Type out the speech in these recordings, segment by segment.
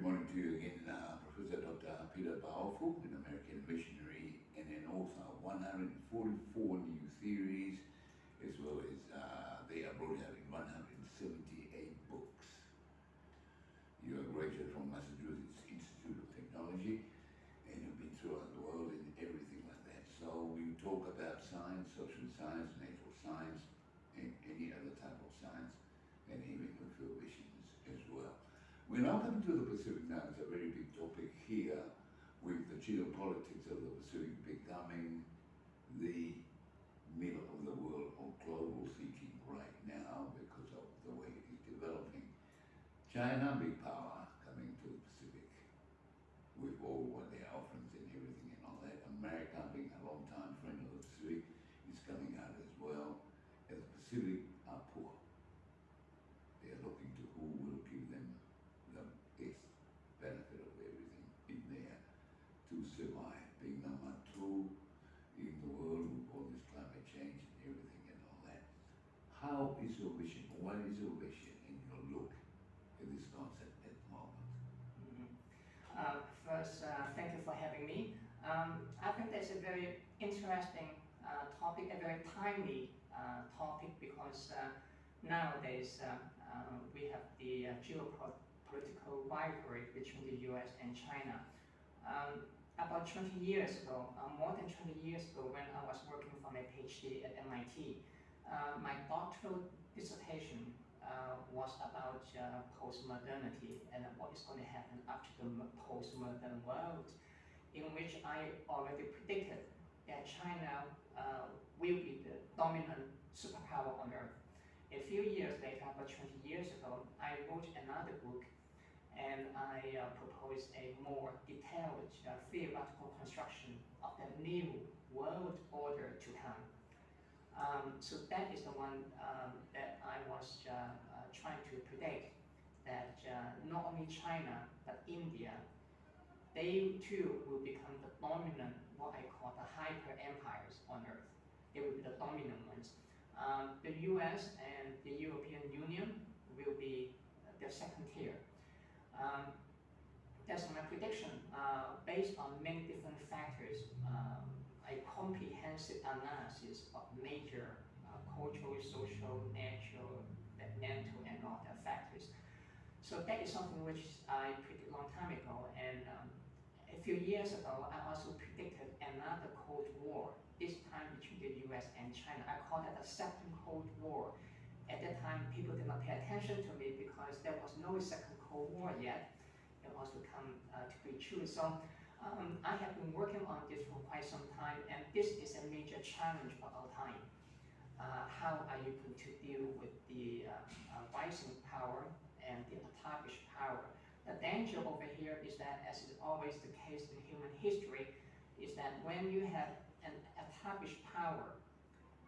morning to you again, Professor Dr. Peter Baofu, an American missionary and an author of 144 new theories, as well as they are broadcasting 178 books. You are graduate from Massachusetts Institute of Technology, and you've been throughout the world and everything like that. So we talk about science, social science, natural science, and any other type of science, and even with your visions as well. We're now coming to the Pacific now. It's a very big topic here with the geopolitics of the Pacific becoming the middle of the world of global thinking right now because of the way it is developing. China, big power, coming to the Pacific with all what their offerings and everything and all that. America, being a long-time friend of the Pacific, is coming out as well. As the Pacific are poor, they are looking to who will give them the best benefit of everything in there to survive. Being number two in the world with all this climate change and everything and all that. How is your vision? What is your vision and your look at this concept at the moment? First, thank you for having me. I think that's a very interesting topic, a very timely topic because nowadays we have the geopolitical rivalry between the US and China. About 20 years ago, more than 20 years ago, when I was working for my PhD at MIT, my doctoral dissertation was about postmodernity and what is going to happen after the postmodern world, in which I already predicted that China will be the dominant superpower on Earth. A few years later, about 20 years ago, I wrote another book and I proposed a more detailed theoretical construction of the new world order to come. So that is the one that I was trying to predict, that not only China but India, they too will become the dominant, what I call the hyper empires on Earth. They will be the dominant ones. The US and the European Union will be the second tier. That's my prediction based on many different factors, a comprehensive analysis of major cultural, social, natural, mental, and other factors. So that is something which I predicted a long time ago, and a few years ago, I also predicted another Cold War, this time between the US and China. I called it the Second Cold War. At that time, people did not pay attention to me because there was no Second Cold War yet. It was to come to be true. So I have been working on this for quite some time, and this is a major challenge of our time. How are you going to deal with the rising power and the atavish power? The danger over here is that, as is always the case in human history, is that when you have an atavish power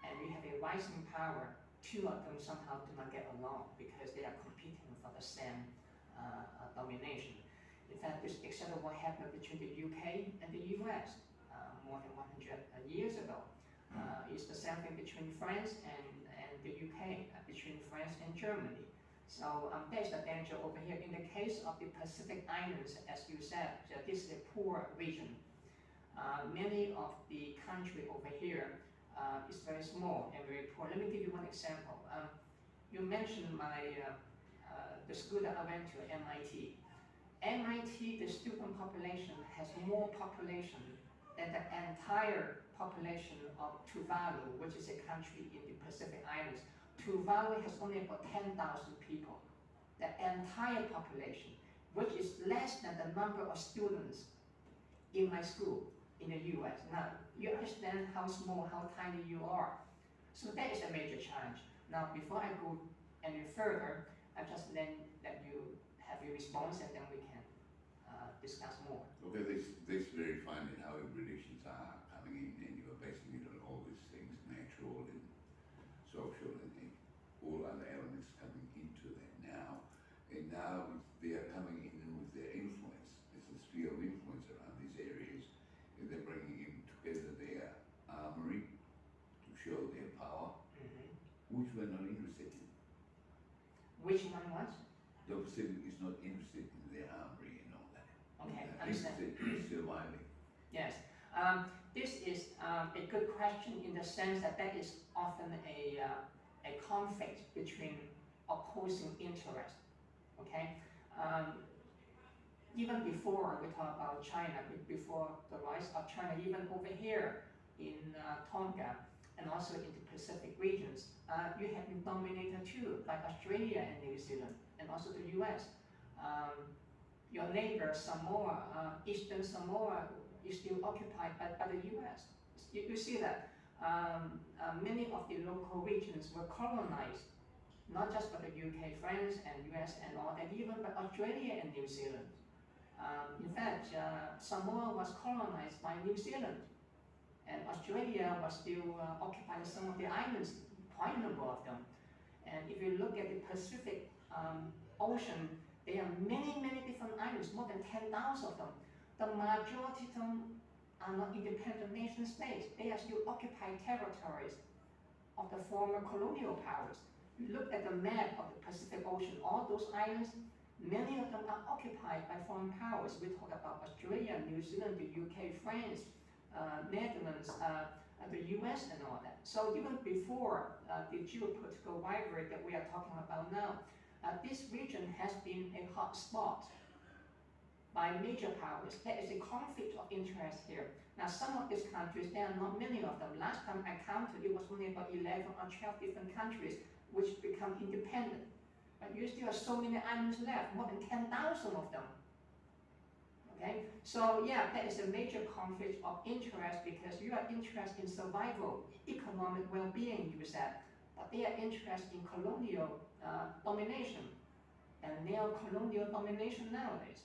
and you have a rising power, two of them somehow do not get along because they are competing for the same domination. In fact, this is exactly what happened between the UK and the US more than 100 years ago. It's the same thing between France and the UK, between France and Germany. So there's the danger over here. In the case of the Pacific Islands, as you said, this is a poor region. Many of the country over here is very small and very poor. Let me give you one example. You mentioned the school that I went to, MIT. MIT, the student population has more population than the entire population of Tuvalu, which is a country in the Pacific Islands. Tuvalu has only about 10,000 people. The entire population, which is less than the number of students in my school in the US. Now, you understand how small, how tiny you are. So that is a major challenge. Now, before I go any further, I just let you have your response and then we can discuss more. Okay, this very fine and how your predictions are coming in, and you are basing it on all these things, natural and social and all other elements coming into that now. And now they are coming in with their influence. There's a sphere of influence around these areas, and they're bringing in together their armory to show their power, which we're not interested in. Which one was? The Pacific is not interested in their armory and Okay, At understand. least it's surviving. Yes. This is a good question in the sense that that is often a conflict between opposing interests. Okay. Even before we talk about China, before the rise of China, even over here in Tonga and also in the Pacific regions, you have been dominated too by Australia and New Zealand and also the US. Your neighbor Samoa, Eastern Samoa, is still occupied by the US. You see that many of the local regions were colonized, not just by the UK, France, and US and all, and even by Australia and New Zealand. In fact, Samoa was colonized by New Zealand, and Australia was still occupying some of the islands, quite a number of them. And if you look at the Pacific Ocean, there are many, many different islands, more than 10,000 of them. The majority of them are not independent nation states. They are still occupied territories of the former colonial powers. You look at the map of the Pacific Ocean, all those islands, many of them are occupied by foreign powers. We talk about Australia, New Zealand, the UK, France, Netherlands, the US and all that. So even before the geopolitical rivalry that we are talking about now, this region has been a hot spot by major powers. There is a conflict of interest here. Now some of these countries, there are not many of them. Last time I counted, it was only about 11 or 12 different countries which become independent. But you still have so many islands left, more than 10,000 of them. Okay, so yeah, that is a major conflict of interest because you are interested in survival, economic well-being, you said, but they are interested in colonial domination and neo-colonial domination nowadays.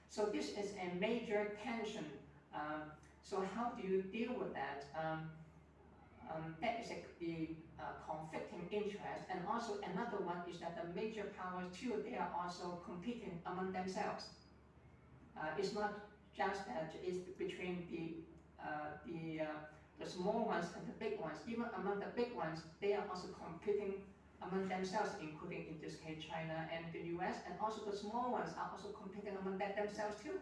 So this is a major tension. So how do you deal with that? That is the conflicting interest, and also another one is that the major powers too, they are also competing among themselves. It's not just that it's between the small ones and the big ones. Even among the big ones, they are also competing among themselves, including in this case China and the US, and also the small ones are also competing among themselves too.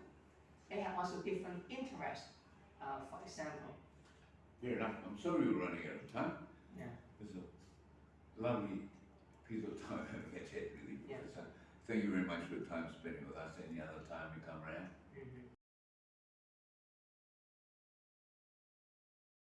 They have also different interests, for example. Fair enough. I'm sorry we're running out of time. Yeah. It's a lovely piece of time having a chat with you. Yeah. Thank you very much for the time spending with us. Any other time we come around.